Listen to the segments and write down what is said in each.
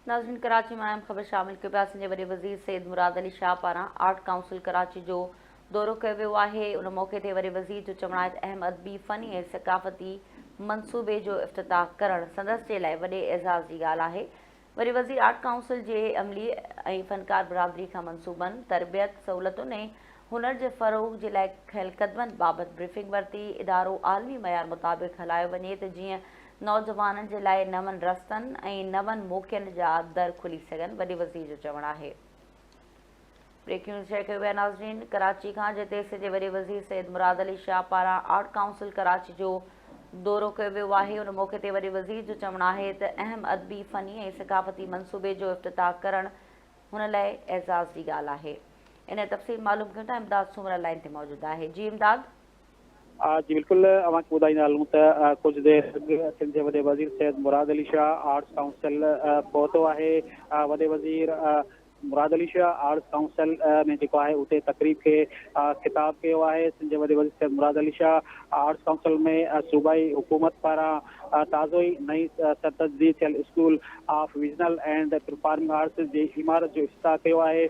नाज़रीन, कराची में अहम ख़बर शामिल कयो पिया। सिंध वॾे वज़ीर सैयद मुराद अली शाह पारां आर्ट काउंसिल कराची जो दौरो कयो वियो आहे। उन मौक़े ते वॾे वज़ीर जो चवणु आहे त अहम अदबी, फ़नी ऐं सक़ाफ़ती मंसूबे जो इफ़्तिताह करणु संदसि जे लाइ वॾे एज़ाज़ जी ॻाल्हि आहे। वॾे वज़ीर आर्ट काउंसिल जे अमली ऐं फ़नकार बिरादरी खां मंसूबनि, तरबियत, सहूलतुनि ऐं हुनर जे फ़रोग़ जे लाइ खयल क़दमनि बाबति ब्रीफिंग वरिती। इदारो आलमी मयार मुताबिक़ हलायो वञे त जीअं नौजवाननि जे लाइ नवनि रस्तनि ऐं नवनि मौक़नि जा दर खुली सघनि, वॾे वज़ीर जो चवणु आहे। ब्रेकिंग न्यूज़ शेयर कयो वियो आहे। नाज़रीन, कराची खां जिते सिंध जे वॾे वज़ीर सैयद मुराद अली शाह पारां आर्ट काउंसिल कराची जो दौरो कयो वियो आहे। उन मौक़े ते वॾे वज़ीर जो चवणु आहे त अहम अदबी, फ़नी ऐं सक़ाफ़ती मंसूबे जो इफ़्तिताह करणु हुन लाइ एज़ाज़ जी ॻाल्हि आहे। इन तफ़सील मालूम कयूं था। इमदाद सूमरा लाइन ते मौजूदु आहे। जी इमदाद। जी बिल्कुलु, अवांखे ॿुधाईंदा हलूं त कुझु देरि अॻु सिंध जे वॾे वज़ीर सैयद मुराद अली शाह आर्ट्स काउंसिल पहुतो आहे। वॾे वज़ीर मुराद अली शाह आर्ट्स काउंसिल में जेको आहे उते तक़रीब खे ख़िताब कयो आहे। सिंध जे वॾे वज़ीर सैयद मुराद अली शाह आर्ट्स काउंसिल में सूबाई हुकूमत पारां ताज़ो ई नई तजदीद थियल school of visual and performing arts जी इमारत जो इफ़्तिताह कयो आहे,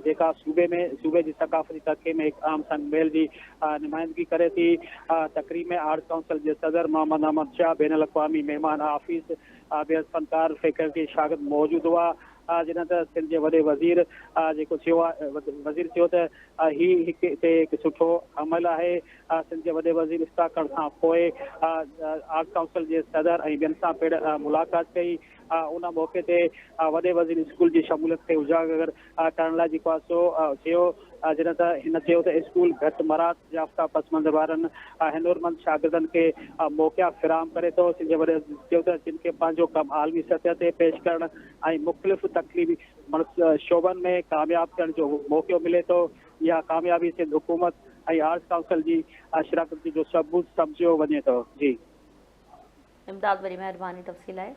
जेका सूबे जी सक़ाफ़ती तरक़ी में हिकु अहम संग जी नुमाइंदगी करे थी। तकरीब में आर्ट्स काउंसिल के सदर मोहम्मद अहमद शाह, बैन अवी मेहमान हाफिज़, बेहद फनकार, फैकल्टी, शागिर्द मौजूद हुआ। जिन त सिंध जे वॾे वज़ीर जेको थियो आहे, वज़ीर चयो त हिकु सुठो अमल आहे। सिंध जे वॾे वज़ीर इफ़्तिताह करण खां पोइ आर्ट्स काउंसिल जे सदर ऐं ॿियनि सां पिण मुलाक़ात कई। उन मौक़े ते वॾे वज़ीर स्कूल जी शमूलियत खे उजागर करण लाइ जेको आहे सो थियो। जिन त हिन चयो त स्कूल घटि महारत याफ़्ता पसमंज़र वारनि हिनुरमंद शागिर्दनि खे मौक़िया फ़िराहम करे थो। सिंध जे वॾे चयो त जिन खे पंहिंजो कमु आलमी सतह ते पेश करणु ऐं मुख़्तलिफ़ तकलीफ़ी शोबनि में कामयाब थियण जो मौक़ो मिले थो। इहा कामयाबी सिंध हुकूमत ऐं आर्ट्स काउंसिल जी शराकत जो सबूत सम्झियो वञे थो। जी इमदाद, वॾी महिरबानी तफ़सील आहे।